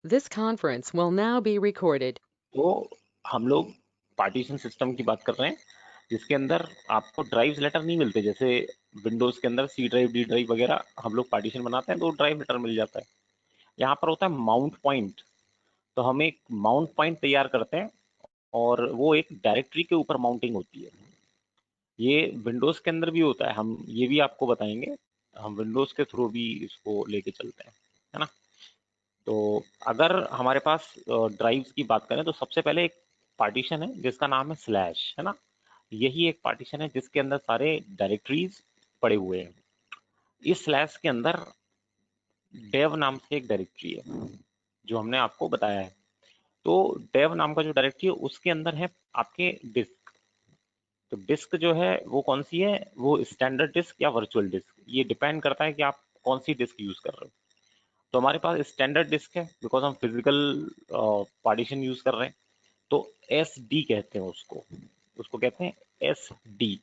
This conference will now be recorded. तो हम लोग पार्टीशन सिस्टम की बात कर रहे हैं जिसके अंदर आपको ड्राइव्स लेटर नहीं मिलते। जैसे विंडोज के अंदर सी ड्राइव, डी ड्राइव वगैरह हम लोग पार्टीशन बनाते हैं तो ड्राइव लेटर मिल जाता है। यहाँ पर होता है माउंट पॉइंट। तो हम एक माउंट पॉइंट तैयार करते हैं और वो एक डायरेक्टरी के ऊपर माउंटिंग होती है। ये विंडोज के अंदर भी होता है, हम ये भी आपको बताएंगे। हम विंडोज के थ्रू भी इसको लेके चलते हैं, है ना। तो अगर हमारे पास ड्राइव्स की बात करें तो सबसे पहले एक पार्टीशन है जिसका नाम है स्लैश, है ना। यही एक पार्टीशन है जिसके अंदर सारे डायरेक्टरीज पड़े हुए हैं। इस स्लैश के अंदर डेव नाम से एक डायरेक्टरी है जो हमने आपको बताया है। तो डेव नाम का जो डायरेक्टरी है उसके अंदर है आपके डिस्क। तो डिस्क जो है वो कौन सी है, वो स्टैंडर्ड डिस्क या वर्चुअल डिस्क, ये डिपेंड करता है कि आप कौन सी डिस्क यूज कर रहे हो। तो हमारे पास स्टैंडर्ड डिस्क है बिकॉज हम फिजिकल पार्टीशन यूज कर रहे हैं। तो एस डी कहते हैं उसको, उसको कहते हैं एस डी।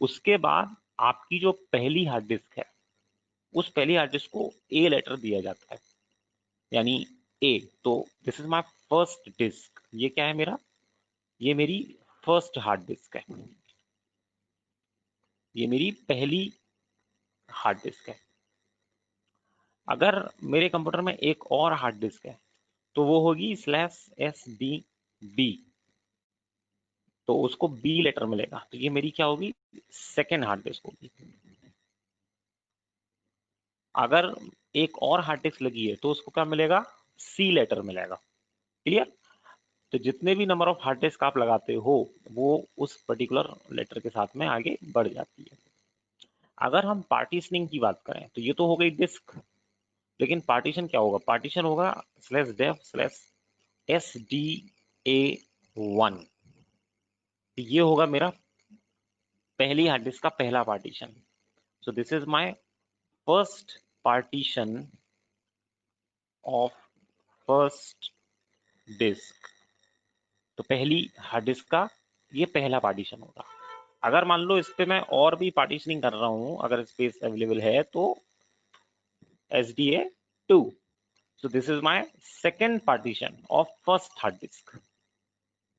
उसके बाद आपकी जो पहली हार्ड डिस्क है उस पहली हार्ड डिस्क को ए लेटर दिया जाता है, यानी ए। तो this is my first disk. ये क्या है मेरा, ये मेरी फर्स्ट हार्ड डिस्क है, ये मेरी पहली हार्ड डिस्क है। अगर मेरे कंप्यूटर में एक और हार्ड डिस्क है तो वो होगी स्लैश एस डी बी। तो उसको बी लेटर मिलेगा, तो ये मेरी क्या होगी, सेकेंड हार्ड डिस्क होगी। अगर एक और हार्ड डिस्क लगी है तो उसको क्या मिलेगा, सी लेटर मिलेगा। क्लियर। तो जितने भी नंबर ऑफ हार्ड डिस्क आप लगाते हो वो उस पर्टिकुलर लेटर के साथ में आगे बढ़ जाती है। अगर हम पार्टीशनिंग की बात करें तो ये तो हो गई डिस्क, लेकिन पार्टीशन क्या होगा, पार्टीशन होगा slash dev slash S D A one. ये होगा मेरा पहली हार्ड डिस्क का पहला partition. So this is my first partition of first disk. तो पहली हार्ड डिस्क का ये पहला पार्टीशन होगा। अगर मान लो इस पे मैं और भी पार्टीशनिंग कर रहा हूं, अगर स्पेस अवेलेबल है तो S D A two. So this is my second partition of first hard disk.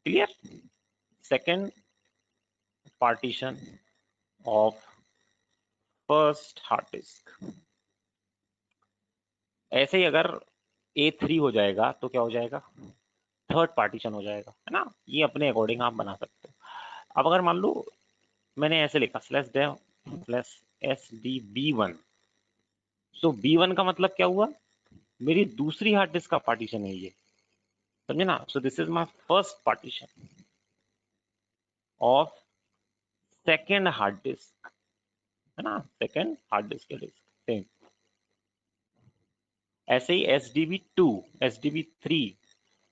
Clear. Second partition of first hard disk. ऐसे ही अगर A3 हो जाएगा तो क्या हो जाएगा, थर्ड पार्टीशन हो जाएगा, है ना। ये अपने अकॉर्डिंग आप बना सकते हो। अब अगर मान लो मैंने ऐसे लिखा slash dev slash S D B one. So B1 का मतलब क्या हुआ, मेरी दूसरी हार्ड डिस्क का पार्टीशन है ये, समझे ना। So this is my first partition of second hard disk, है ना, सेकेंड हार्ड डिस्क के डिस्क सेम। ऐसे ही S D B two, S D B three,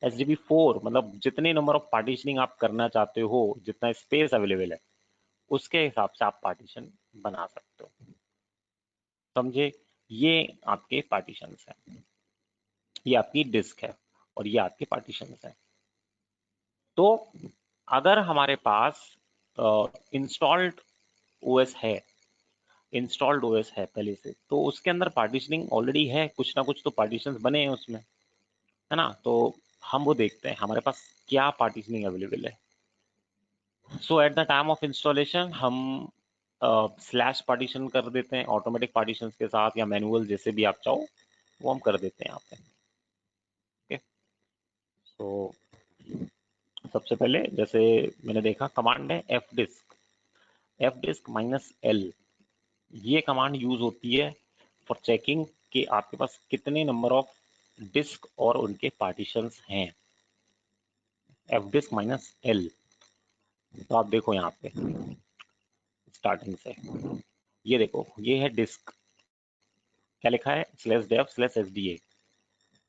S D B four, मतलब जितने नंबर ऑफ पार्टीशनिंग आप करना चाहते हो, जितना स्पेस अवेलेबल है उसके हिसाब से आप पार्टीशन बना सकते हो, समझे। ये आपके पार्टीशंस हैं, ये आपकी डिस्क है और ये आपके पार्टीशंस हैं। तो अगर हमारे पास इंस्टॉल्ड ओएस है, इंस्टॉल्ड ओएस है पहले से, तो उसके अंदर पार्टीशनिंग ऑलरेडी है, कुछ ना कुछ तो पार्टीशंस बने हैं उसमें, है ना। तो हम वो देखते हैं हमारे पास क्या पार्टीशनिंग अवेलेबल है। So at the time of installation हम स्लैश पार्टीशन कर देते हैं ऑटोमेटिक पार्टीशन के साथ, या मैनुअल जैसे भी आप चाहो वो हम कर देते हैं यहाँ पे। ओके। तो सबसे पहले जैसे मैंने देखा कमांड है एफ डिस्क माइनस एल। ये कमांड यूज होती है फॉर चेकिंग कि आपके पास कितने नंबर ऑफ डिस्क और उनके पार्टीशंस हैं। F disk minus L. तो आप देखो यहाँ पे स्टार्टिंग से, ये देखो ये है डिस्क, क्या लिखा है slash dev slash S D A.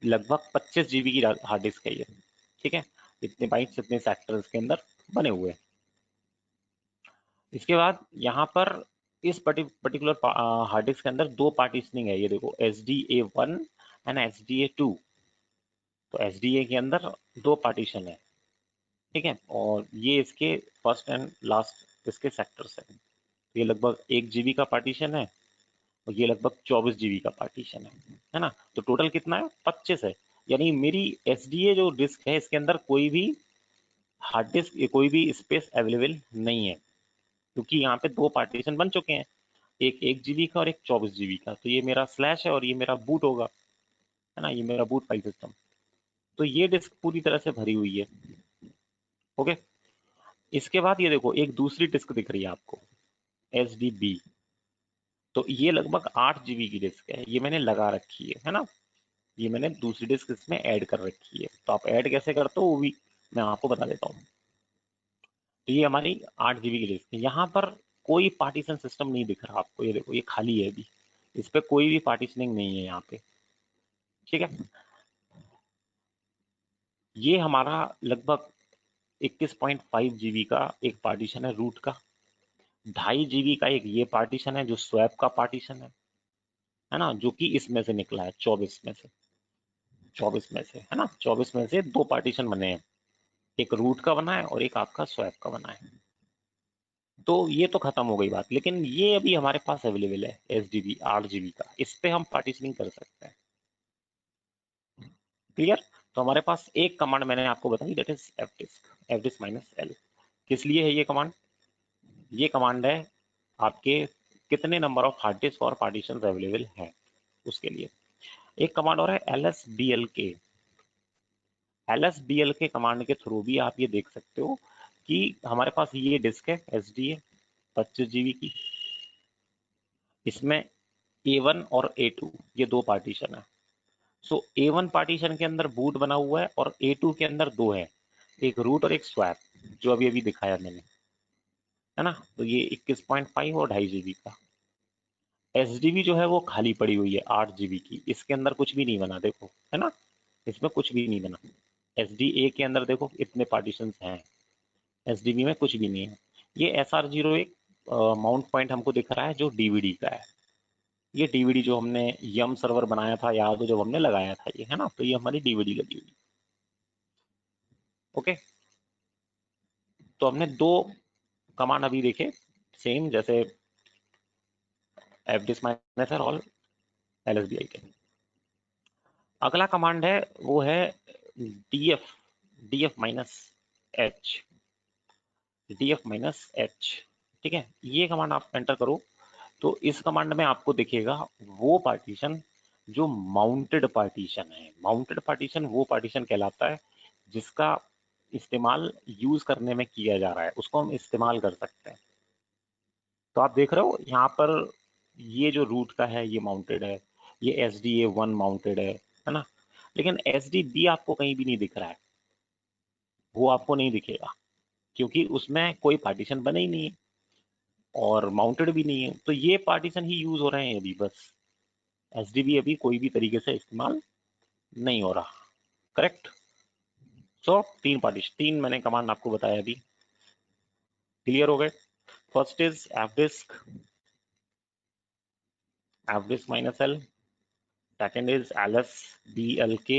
लगभग 25 जीबी की हार्ड डिस्क है ये, ठीक है। इतने बाइट्स इतने सेक्टर्स के अंदर बने हुए हैं। इसके बाद यहाँ पर इस पर्टिकुलर हार्ड डिस्क के अंदर दो पार्टीशनिंग है, ये देखो S D A one and S D A two. तो एस डी ए के अंदर दो पार्टीशन है, ठीक है, और ये इसके फर्स्ट एंड लास्ट इसके सेक्टर्स हैं। ये लगभग 1 GB का पार्टीशन है और ये लगभग 24 GB का पार्टीशन है ना। तो टोटल कितना है, 25 है। यानी मेरी SDA जो डिस्क है इसके अंदर कोई भी हार्ड डिस्क कोई भी स्पेस अवेलेबल नहीं है, क्योंकि यहाँ पे दो पार्टीशन बन चुके हैं, एक 1 GB का और एक 24 GB का। तो ये मेरा स्लैश है और ये मेरा बूट होगा, है ना, ये मेरा बूट फाइल सिस्टम। तो ये डिस्क पूरी तरह से भरी हुई है। ओके, इसके बाद ये देखो एक दूसरी डिस्क दिख रही है आपको, SDB। तो ये लगभग 8 GB की डिस्क है, ये मैंने लगा रखी है ना, ये मैंने दूसरी डिस्क इसमें ऐड कर रखी है। तो आप ऐड कैसे करते हो वो भी मैं आपको बता देता हूँ। तो ये हमारी 8 GB की डिस्क है, यहाँ पर कोई पार्टीशन सिस्टम नहीं दिख रहा आपको, ये देखो ये खाली है अभी, इस पे कोई भी पार्टीशनिंग नहीं है यहाँ पे, ठीक है। ये हमारा लगभग 21.5 GB का एक पार्टीशन है रूट का, 2.5 GB का एक ये पार्टीशन है जो स्वैप का पार्टीशन है ना, जो कि इसमें से निकला है 24 में से, 24 में से, है ना, 24 में से दो पार्टीशन बने हैं, एक रूट का बना है और एक आपका स्वैप का बना है। तो ये तो खत्म हो गई बात, लेकिन ये अभी हमारे पास अवेलेबल है SDB 8 GB का, इस पे हम पार्टीशनिंग कर सकते हैं। क्लियर? तो हमारे पास एक कमांड मैंने आपको बताई, दैट इज fdisk -l। किस लिए है ये कमांड? ये कमांड है आपके कितने नंबर ऑफ हार्ड डिस्क और पार्टीशन अवेलेबल हैं उसके लिए। एक कमांड और है lsblk। lsblk कमांड के थ्रू भी आप ये देख सकते हो कि हमारे पास ये डिस्क है SDA 25 GB की, इसमें A1 और A2 ये दो पार्टीशन है। सो A1 पार्टीशन के अंदर बूट बना हुआ है और A2 के अंदर दो है, एक रूट और एक स्वैप, जो अभी अभी दिखाया मैंने, है ना। तो ये 21.5 और 2.5 GB का। SDB जो है वो खाली पड़ी हुई है 8 GB की, इसके अंदर कुछ भी नहीं बना, देखो, है ना, इसमें कुछ भी नहीं बना। SDA के अंदर देखो इतने पार्टीशन हैं, SDB में कुछ भी नहीं है। ये SR01 माउंट पॉइंट हमको दिख रहा है जो DVD का है, ये DVD जो हमने यम सर्वर बनाया था, याद हो, जब हमने लगाया था ये, है ना, तो ये हमारी DVD लगी हुई। ओके, तो हमने दो कमांड अभी देखे सेम, जैसे fdisk-l और lsblk। अगला कमांड है वो है df-h, df-h, ठीक है। ये कमांड आप एंटर करो तो इस कमांड में आपको दिखेगा वो पार्टीशन जो माउंटेड पार्टीशन है। माउंटेड पार्टीशन वो पार्टीशन कहलाता है जिसका इस्तेमाल यूज करने में किया जा रहा है, उसको हम इस्तेमाल कर सकते हैं। तो आप देख रहे हो यहाँ पर ये जो रूट का है ये माउंटेड है, ये SDA1 माउंटेड है ना, लेकिन SDB आपको कहीं भी नहीं दिख रहा है, वो आपको नहीं दिखेगा क्योंकि उसमें कोई पार्टीशन बने ही नहीं है और माउंटेड भी नहीं है। तो ये पार्टीशन ही यूज हो रहे हैं अभी बस, SDB अभी कोई भी तरीके से इस्तेमाल नहीं हो रहा। करेक्ट? सो तीन मैंने कमांड आपको बताया अभी, क्लियर हो गए। First is fdisk -l, second is lsblk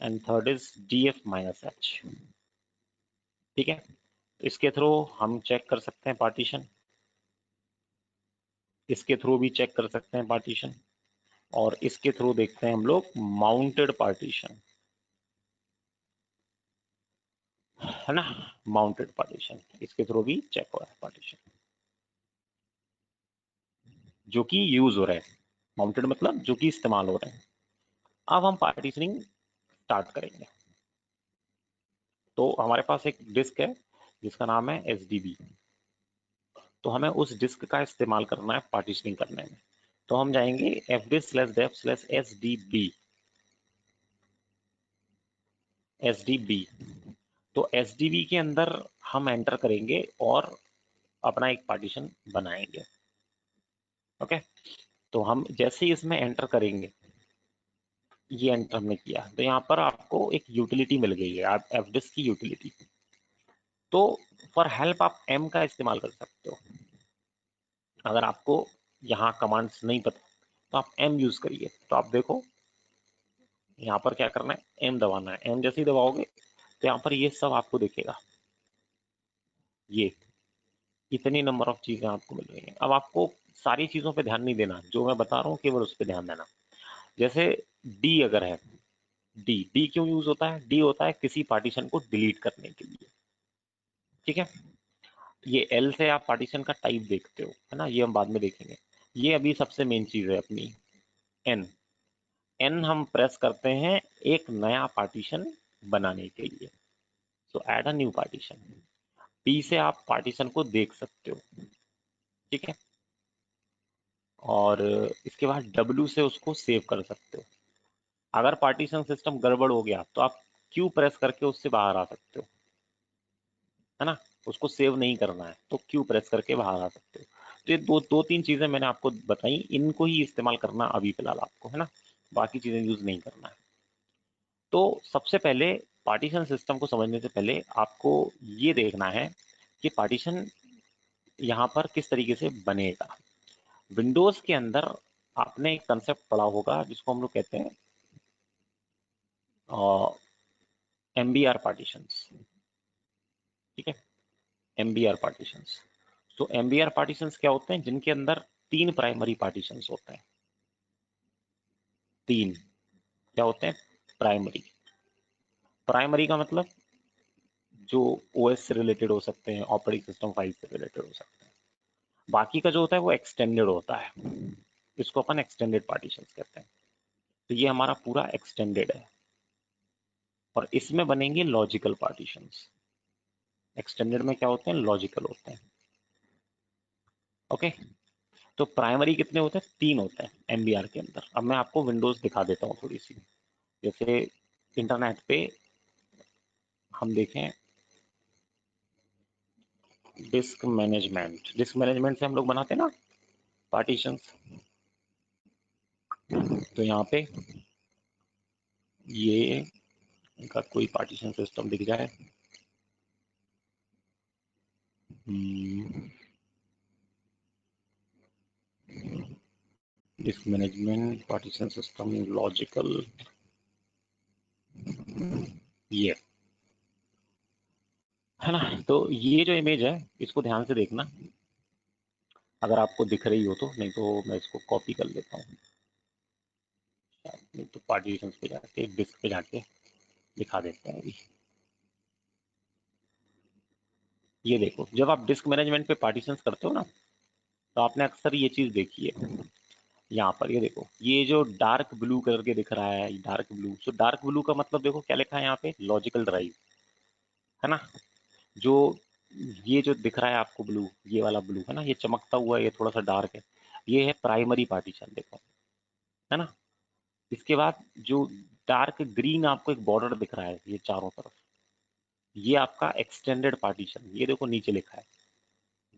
and third is df-h, ठीक है। इसके थ्रू हम चेक कर सकते हैं पार्टीशन, इसके थ्रू भी चेक कर सकते हैं पार्टीशन, और इसके थ्रू देखते हैं हम लोग माउंटेड पार्टीशन, है ना, माउंटेड पार्टीशन, इसके थ्रू भी चेक हो रहा है पार्टीशन जो कि यूज हो रहा है। माउंटेड मतलब जो कि इस्तेमाल हो रहे हैं। अब हम पार्टीशनिंग स्टार्ट करेंगे। तो हमारे पास एक डिस्क है जिसका नाम है SDB, तो हमें उस डिस्क का इस्तेमाल करना है पार्टीशनिंग करने में। तो हम जाएंगे fdisk/def/sdb, SDB। तो SDB के अंदर हम एंटर करेंगे और अपना एक पार्टीशन बनाएंगे। ओके, तो हम जैसे ही इसमें एंटर करेंगे, ये एंटर हमने किया, तो यहाँ पर आपको एक यूटिलिटी मिल गई है, आप fdisk की यूटिलिटी। तो फॉर हेल्प आप m का इस्तेमाल कर सकते हो। अगर आपको यहाँ कमांड्स नहीं पता तो आप m यूज करिए। तो आप देखो यहाँ पर क्या करना है, m दबाना है। m जैसे ही दबाओगे तो यहाँ पर ये सब आपको दिखेगा, ये इतनी नंबर ऑफ चीजें आपको मिल रही हैं। अब आपको सारी चीजों पे ध्यान नहीं देना, जो मैं बता रहा हूँ केवल उस पर ध्यान देना। जैसे D अगर है, डी, डी क्यों यूज होता है? डी होता है किसी पार्टीशन को डिलीट करने के लिए, ठीक है। ये एल से आप पार्टीशन का टाइप देखते हो, है ना, ये हम बाद में देखेंगे। ये अभी सबसे मेन चीज है अपनी, एन। एन हम प्रेस करते हैं एक नया पार्टीशन बनाने के लिए, सो add a new partition. P से आप पार्टीशन को देख सकते हो, ठीक है। और इसके बाद डब्ल्यू से उसको सेव कर सकते हो। अगर पार्टीशन सिस्टम गड़बड़ हो गया तो आप क्यू प्रेस करके उससे बाहर आ सकते हो, है ना। उसको सेव नहीं करना है तो क्यू प्रेस करके बाहर आ सकते हो। तो ये दो तीन चीजें मैंने आपको बताई, इनको ही इस्तेमाल करना अभी फिलहाल आपको, है ना, बाकी चीजें यूज नहीं करना है। तो सबसे पहले पार्टीशन सिस्टम को समझने से पहले आपको ये देखना है कि पार्टीशन यहाँ पर किस तरीके से बनेगा। विंडोज के अंदर आपने एक कंसेप्ट पढ़ा होगा जिसको हम लोग कहते हैं एमबीआर पार्टीशंस, ठीक है, एमबीआर पार्टीशंस। तो एमबीआर पार्टीशंस क्या होते हैं? जिनके अंदर तीन प्राइमरी पार्टीशंस होते हैं। तीन क्या होते हैं? प्राइमरी। प्राइमरी का मतलब जो ओएस से रिलेटेड हो सकते हैं, ऑपरेटिंग सिस्टम फाइल से रिलेटेड हो सकते हैं। बाकी का जो होता है वो एक्सटेंडेड होता है, इसको अपन एक्सटेंडेड पार्टीशंस कहते हैं। तो ये हमारा पूरा एक्सटेंडेड है और इसमें बनेंगे लॉजिकल पार्टीशंस। एक्सटेंडेड में क्या होते हैं? लॉजिकल होते हैं, ओके। तो प्राइमरी कितने होते हैं? तीन होते हैं एमबीआर के अंदर। अब मैं आपको विंडोज दिखा देता हूँ थोड़ी सी। जैसे इंटरनेट पे हम देखें डिस्क मैनेजमेंट, डिस्क मैनेजमेंट से हम लोग बनाते हैं ना पार्टीशंस। तो यहाँ पे ये इनका कोई पार्टीशन सिस्टम दिख जाए, disc management partition system logical, ये है ना। तो ये जो इमेज है इसको ध्यान से देखना, अगर आपको दिख रही हो तो, नहीं तो मैं इसको कॉपी कर लेता हूँ। नहीं तो पार्टीशन पे जाके डिस्क पे जाके दिखा देते हैं अभी। ये देखो, जब आप डिस्क मैनेजमेंट पे पार्टीशन करते हो ना, तो आपने अक्सर ये चीज देखी है। यहाँ पर ये देखो, ये जो डार्क ब्लू कलर के दिख रहा है, डार्क ब्लू, तो डार्क ब्लू का मतलब देखो क्या लिखा है यहाँ पे? लॉजिकल ड्राइव, है ना। जो ये जो दिख रहा है आपको ब्लू, ये वाला ब्लू है ना, ये चमकता हुआ, ये थोड़ा सा डार्क है, ये है प्राइमरी पार्टीशन, देखो, है ना। इसके बाद जो डार्क ग्रीन आपको एक बॉर्डर दिख रहा है ये चारों तरफ, ये आपका एक्सटेंडेड पार्टीशन, ये देखो नीचे लिखा है।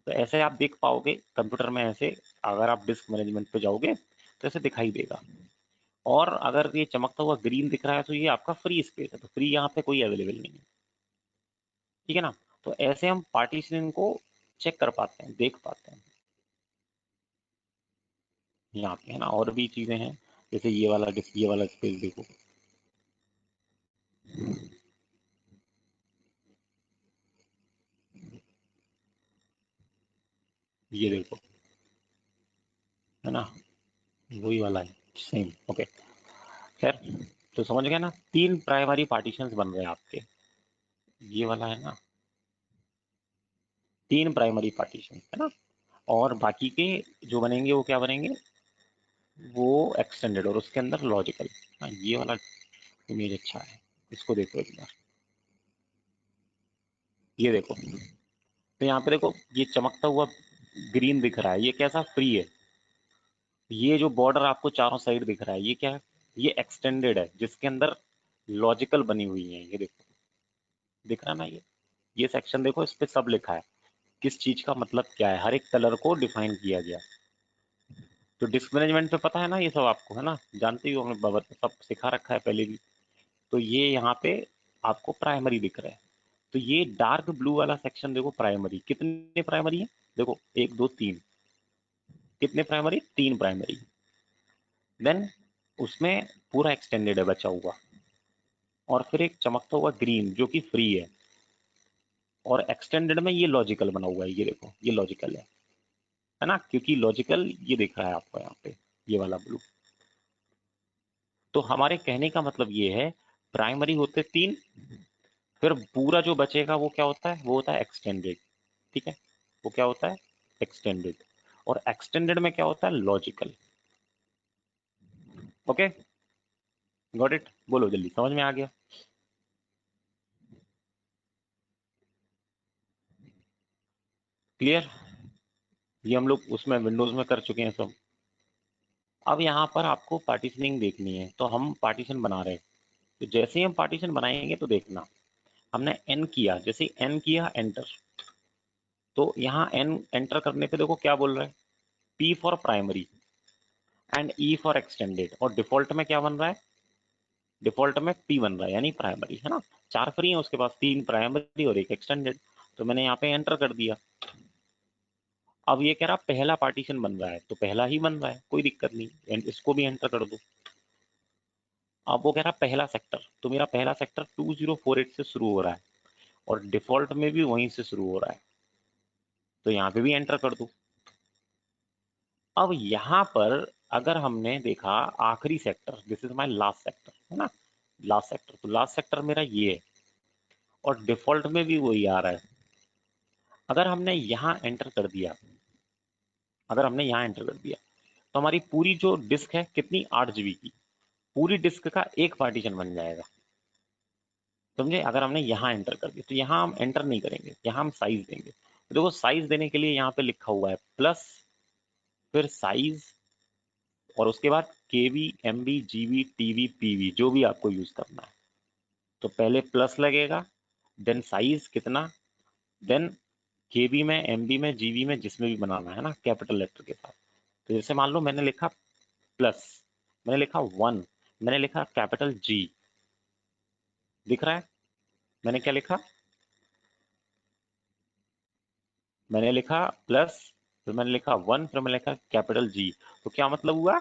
तो ऐसे आप देख पाओगे कंप्यूटर में, ऐसे अगर आप डिस्क मैनेजमेंट पे जाओगे तो ऐसे दिखाई देगा। और अगर ये चमकता हुआ ग्रीन दिख रहा है तो ये आपका फ्री स्पेस है, तो फ्री यहाँ पे कोई अवेलेबल नहीं है, ठीक है ना। तो ऐसे हम पार्टीशनिंग को चेक कर पाते हैं, देख पाते हैं यहाँ पे, है ना। और भी चीजें हैं, जैसे ये वाला स्पेस देखो, ये देखो, है ना, वही वाला है, सेम, ओके। खैर, तो समझ गए ना, तीन प्राइमरी पार्टीशंस बन रहे हैं आपके, ये वाला है ना, तीन प्राइमरी पार्टीशन, है ना। और बाकी के जो बनेंगे वो क्या बनेंगे? वो एक्सटेंडेड और उसके अंदर लॉजिकल। हाँ, ये वाला इमेज अच्छा है, इसको देखो एक बार, ये देखो। तो यहाँ पे देखो, ये चमकता हुआ ग्रीन दिख रहा है, ये कैसा? फ्री है। ये जो बॉर्डर आपको चारों साइड दिख रहा है, ये क्या है? ये एक्सटेंडेड है, जिसके अंदर लॉजिकल बनी हुई है, ये देखो, दिख रहा है ना। ये सेक्शन देखो, इस पे सब लिखा है, किस चीज का मतलब क्या है, हर एक कलर को डिफाइन किया गया। तो डिस्क मैनेजमेंट पे पता है ना ये सब आपको, है ना, जानते ही हो, हमें बाबा सब सिखा रखा है पहले भी। तो ये यहाँ पे आपको प्राइमरी दिख रहा है। तो ये डार्क ब्लू वाला सेक्शन देखो, प्राइमरी, कितने प्राइमरी है? देखो, एक दो तीन, कितने प्राइमरी? तीन प्राइमरी। देन उसमें पूरा एक्सटेंडेड है बचा हुआ, और फिर एक चमकता हुआ ग्रीन जो कि फ्री है, और एक्सटेंडेड में ये लॉजिकल बना हुआ है, ये देखो, ये लॉजिकल है ना, क्योंकि लॉजिकल ये दिख रहा है आपको यहाँ पे, ये वाला ब्लू। तो हमारे कहने का मतलब ये है प्राइमरी होते 3, फिर पूरा जो बचेगा वो क्या होता है, वो होता है एक्सटेंडेड। ठीक है, वो क्या होता है, एक्सटेंडेड। और एक्सटेंडेड में क्या होता है, लॉजिकल। ओके, गॉट इट, बोलो जल्दी, समझ में आ गया? क्लियर? ये हम लोग उसमें विंडोज में कर चुके हैं सब। अब यहाँ पर आपको पार्टीशनिंग देखनी है, तो हम पार्टीशन बना रहे हैं। तो जैसे ही हम पार्टीशन बनाएंगे तो देखना, हमने एन किया, जैसे एन किया एंटर, तो यहाँ एन एंटर करने पे देखो क्या बोल रहा है, P for primary and E for extended. और डिफॉल्ट में क्या बन रहा है, डिफॉल्ट में पी बन रहा है, यानी प्राइमरी है ना। 4 फ्री है उसके पास, 3 प्राइमरी और 1 एक्सटेंडेड। तो मैंने यहाँ पे एंटर कर दिया। अब ये कह रहा पहला पार्टीशन बन रहा है, तो पहला ही बन रहा है, कोई दिक्कत नहीं, इसको भी एंटर कर दो। अब वो कह रहा पहला सेक्टर, तो मेरा पहला सेक्टर 2048 से शुरू हो रहा है और डिफॉल्ट में भी वहीं से शुरू हो रहा है, तो यहाँ पे भी एंटर कर दो। अब यहाँ पर अगर हमने देखा आखिरी sector, this is my last sector, है ना, लास्ट सेक्टर, तो लास्ट सेक्टर मेरा ये है और डिफॉल्ट में भी वही आ रहा है। अगर हमने यहाँ एंटर कर दिया, अगर हमने यहाँ एंटर कर दिया, तो हमारी पूरी जो डिस्क है कितनी, 8 GB की, पूरी डिस्क का एक पार्टीशन बन जाएगा, समझे? अगर हमने यहाँ एंटर कर दिया, तो यहाँ हम एंटर नहीं करेंगे, यहाँ हम साइज देंगे। तो देखो साइज देने के लिए यहाँ पे लिखा हुआ है प्लस, फिर साइज, और उसके बाद केबी, एमबी, जीबी, टीबी, पीवी, जो भी आपको यूज करना है। तो पहले प्लस लगेगा, देन साइज कितना, देन केबी में, एमबी में, जीबी में, जिसमें भी बनाना है ना, कैपिटल लेटर के साथ। तो जैसे मान लो मैंने लिखा प्लस, मैंने लिखा 1, मैंने लिखा कैपिटल जी, दिख रहा है? मैंने क्या लिखा, मैंने लिखा प्लस, फिर मैंने लिखा 1, फिर मैंने लिखा कैपिटल जी। तो क्या मतलब हुआ,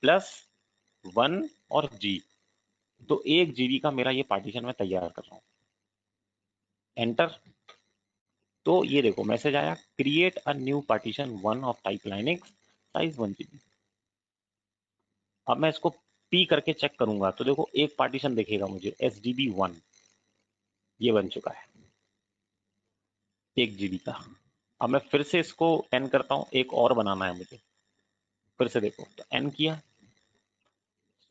प्लस 1 और जी, तो 1 GB का मेरा ये पार्टीशन मैं तैयार कर रहा हूँ। एंटर। तो ये देखो मैसेज आया, create a new partition 1 of type Linux, size 1 GB। अब मैं इसको पी करके चेक करूंगा, तो देखो एक पार्टीशन दिखेगा मुझे, SDB1, ये बन चुका है 1 GB का। अब मैं फिर से इसको एन करता हूँ, एक और बनाना है मुझे, फिर से देखो, तो एन किया,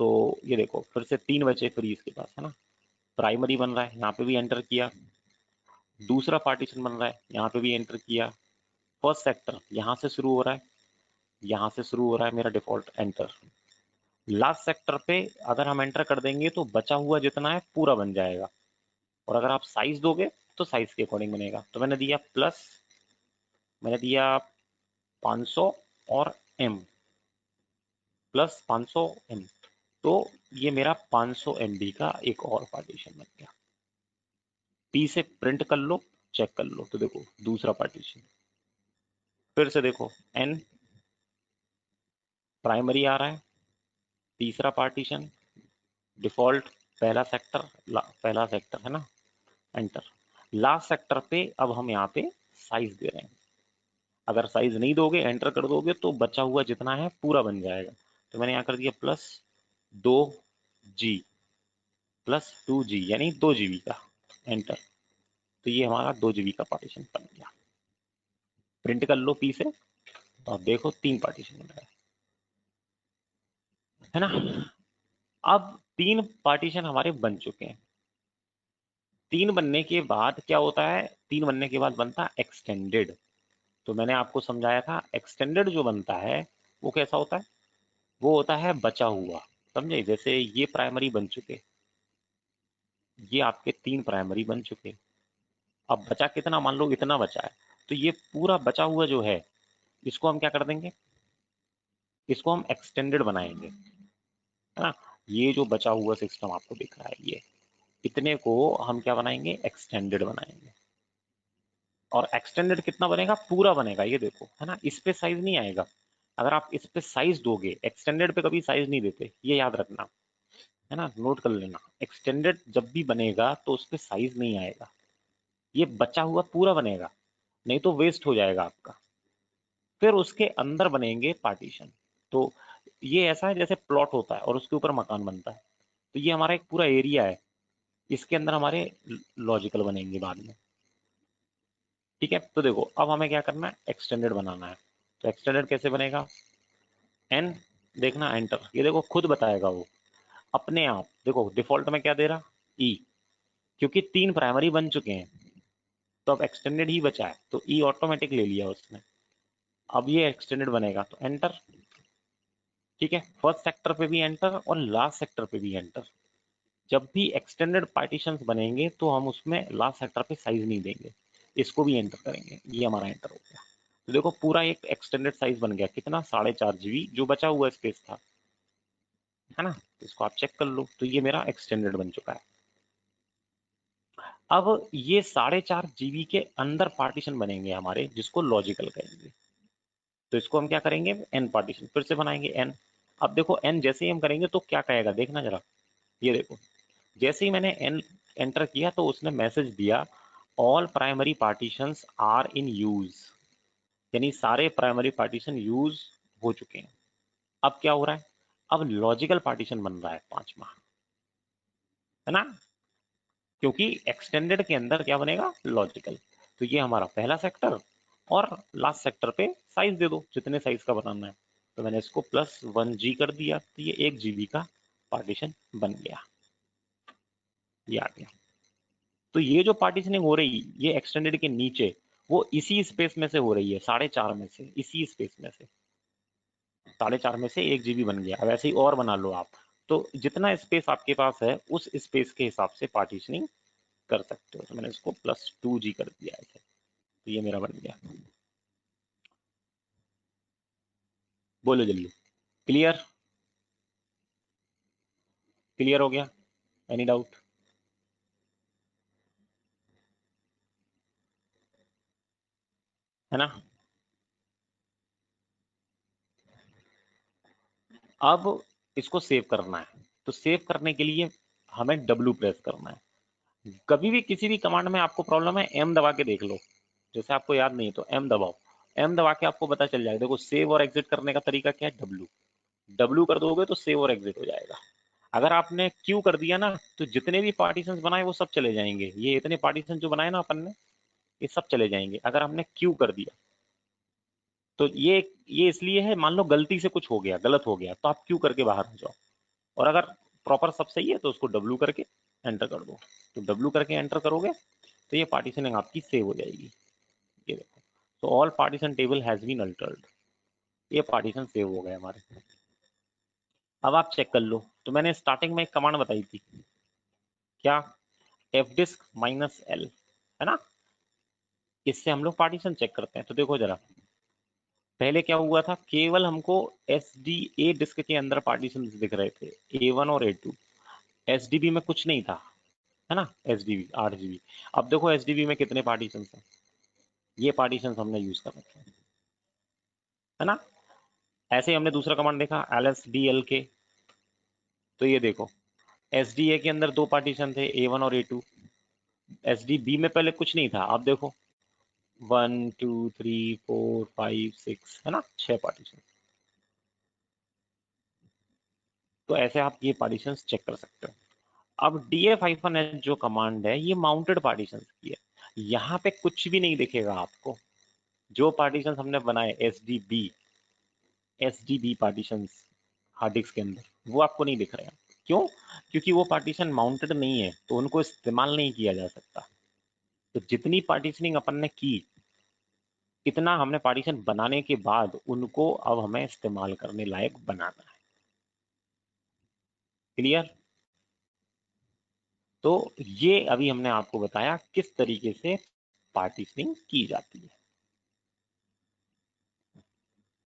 तो ये देखो फिर से 3 बचे फ्री इसके पास, है ना। प्राइमरी बन रहा है, यहाँ पे भी एंटर किया, दूसरा पार्टीशन बन रहा है, यहाँ पे भी एंटर किया, फर्स्ट सेक्टर यहाँ से शुरू हो रहा है, यहाँ से शुरू हो रहा है मेरा डिफॉल्ट, एंटर। लास्ट सेक्टर पे अगर हम एंटर कर देंगे तो बचा हुआ जितना है पूरा बन जाएगा, और अगर आप साइज दोगे तो साइज के अकॉर्डिंग बनेगा। तो मैंने दिया प्लस, मैंने दिया 500 और एम, प्लस 500 एम, तो ये मेरा 500 MB का एक और पार्टीशन बन गया। पी से प्रिंट कर लो, चेक कर लो, तो देखो दूसरा पार्टीशन, फिर से देखो एन, प्राइमरी आ रहा है, तीसरा पार्टीशन, डिफॉल्ट, पहला सेक्टर, पहला सेक्टर है ना, एंटर। लास्ट सेक्टर पे अब हम यहाँ पे साइज दे रहे हैं, अगर साइज नहीं दोगे, एंटर कर दोगे, तो बचा हुआ जितना है पूरा बन जाएगा। तो मैंने यहाँ कर दिया प्लस 2G, प्लस 2G यानी 2 GB का, एंटर। तो ये हमारा 2 GB का पार्टीशन बन गया। प्रिंट कर लो पी से, तो आप देखो 3 पार्टीशन बन रहा है ना। अब 3 पार्टीशन हमारे बन चुके हैं। 3 बनने के बाद क्या होता है, 3 बनने के बाद बनता है एक्सटेंडेड। तो मैंने आपको समझाया था एक्सटेंडेड जो बनता है वो कैसा होता है, वो होता है बचा हुआ, समझे? जैसे ये प्राइमरी बन चुके, ये आपके 3 प्राइमरी बन चुके, अब बचा कितना, मान लो इतना बचा है, तो ये पूरा बचा हुआ जो है, इसको हम क्या कर देंगे, इसको हम एक्सटेंडेड बनाएंगे, है ना। ये जो बचा हुआ सिस्टम आपको दिख रहा है, ये इतने को हम क्या बनाएंगे, एक्सटेंडेड बनाएंगे। और एक्सटेंडेड कितना बनेगा, पूरा बनेगा, ये देखो, है ना। इस पे साइज नहीं आएगा, अगर आप इस पे साइज दोगे, एक्सटेंडेड पे कभी साइज नहीं देते, ये याद रखना, है ना, नोट कर लेना। एक्सटेंडेड जब भी बनेगा तो उस पे साइज नहीं आएगा, ये बचा हुआ पूरा बनेगा, नहीं तो वेस्ट हो जाएगा आपका। फिर उसके अंदर बनेंगे पार्टीशन। तो ये ऐसा है जैसे प्लॉट होता है और उसके ऊपर मकान बनता है, तो ये हमारा एक पूरा एरिया है, इसके अंदर हमारे लॉजिकल बनेंगे बाद में। ठीक है, तो देखो अब हमें क्या करना है, एक्सटेंडेड बनाना है। तो एक्सटेंडेड कैसे बनेगा, एन, देखना एंटर, ये देखो खुद बताएगा वो अपने आप। देखो डिफॉल्ट में क्या दे रहा, ई, क्योंकि 3 प्राइमरी बन चुके हैं तो अब एक्सटेंडेड ही बचा है, तो ई ऑटोमेटिक ले लिया उसने। अब ये एक्सटेंडेड बनेगा तो एंटर। ठीक है, फर्स्ट सेक्टर पे भी एंटर और लास्ट सेक्टर पे भी एंटर। जब भी एक्सटेंडेड पार्टीशंस बनेंगे तो हम उसमें लास्ट सेक्टर पे साइज नहीं देंगे, इसको भी एंटर करेंगे। ये हमारा एंटर हो गया। तो देखो पूरा एक एक्सटेंडेड साइज बन गया, कितना, 4.5 GB जो बचा हुआ स्पेस था, है ना। तो इसको आप चेक कर लो, तो ये मेरा एक्सटेंडेड बन चुका है। अब ये 4.5 GB के अंदर पार्टीशन बनेंगे हमारे, जिसको लॉजिकल कहेंगे। तो इसको हम क्या करेंगे, एन पार्टीशन फिर से बनाएंगे, एन। अब देखो एन जैसे ही हम करेंगे तो क्या कहेगा, देखना जरा, ये देखो जैसे ही मैंने एन एंटर किया तो उसने मैसेज दिया, all primary partitions are in use, यानी सारे प्राइमरी पार्टीशन यूज हो चुके हैं। अब क्या हो रहा है, अब लॉजिकल पार्टीशन बन रहा है 5वां, है ना, क्योंकि एक्सटेंडेड के अंदर क्या बनेगा, लॉजिकल। तो ये हमारा पहला सेक्टर, और लास्ट सेक्टर पे साइज दे दो जितने साइज का बनाना है। तो मैंने इसको +1G कर दिया, तो ये 1 GB का पार्टीशन बन गया, ये आ गया। तो ये जो पार्टीशनिंग हो रही ये एक्सटेंडेड के नीचे, वो इसी स्पेस में से हो रही है, 4.5 में से, इसी स्पेस में से 4.5 में से 1 GB बन गया। अब ऐसे ही और बना लो आप, तो जितना स्पेस आपके पास है उस स्पेस के हिसाब से पार्टीशनिंग कर सकते हो। तो मैंने इसको +2G कर दिया ऐसे, तो ये मेरा बन गया। बोलो जल्दी, क्लियर, क्लियर हो गया, एनी डाउट। है ना। अब इसको सेव करना है, तो सेव करने के लिए हमें W प्रेस करना है। कभी भी किसी भी कमांड में आपको प्रॉब्लम है, M दबा के देख लो, जैसे आपको याद नहीं तो M दबाओ, M दबा के आपको पता चल जाएगा। देखो सेव और एग्जिट करने का तरीका क्या है, W कर दोगे तो सेव और एग्जिट हो जाएगा। अगर आपने Q कर दिया ना, तो जितने भी पार्टीशंस बनाए वो सब चले जाएंगे, ये इतने पार्टीशन जो बनाए ना अपन ने, ये सब चले जाएंगे अगर हमने Q कर दिया। तो ये इसलिए है, मान लो गलती से कुछ हो गया, गलत हो गया, तो आप Q करके बाहर हो जाओ, और अगर प्रॉपर सब सही है तो उसको W करके एंटर कर दो। तो W करके एंटर करोगे तो ये पार्टीशनिंग आपकी सेव हो जाएगी। ये देखो, तो all partition table has been altered, ये पार्टीशन सेव हो गए हमारे। अब आप चेक कर लो, तो मैंने स्टार्टिंग में एक कमांड बताई थी, क्या, fdisk-l, है ना, इससे हम लोग पार्टीशन चेक करते हैं। तो देखो जरा, पहले क्या हुआ था, केवल हमको SDA डिस्क के अंदर पार्टीशन दिख रहे थे, A1 और A2, SDB में कुछ नहीं था, है ना, SDB 8 GB। अब देखो SDB में कितने पार्टीशन हैं, ये पार्टीशन हमने यूज कर रखे हैं, है ना। ऐसे ही हमने दूसरा कमांड देखा, LSDLK, तो ये देखो SDA के अंदर 2 पार्टीशन थे, A1 और A2। SDB में पहले कुछ नहीं था, अब देखो 1 2 3 4 5 6, है ना, 6 पार्टीशन। तो ऐसे आप ये पार्टीशन चेक कर सकते हो। अब df-h जो कमांड है ये माउंटेड पार्टीशन की है, यहाँ पे कुछ भी नहीं दिखेगा आपको। जो पार्टीशन हमने बनाए SDB पार्टीशन हार्ड डिस्क के अंदर, वो आपको नहीं दिख रहे हैं। क्यों, क्योंकि वो पार्टीशन माउंटेड नहीं है, तो उनको इस्तेमाल नहीं किया जा सकता। तो जितनी पार्टीशनिंग अपन ने की, इतना हमने पार्टीशन बनाने के बाद उनको अब हमें इस्तेमाल करने लायक बनाना है। क्लियर। तो ये अभी हमने आपको बताया किस तरीके से पार्टीशनिंग की जाती है।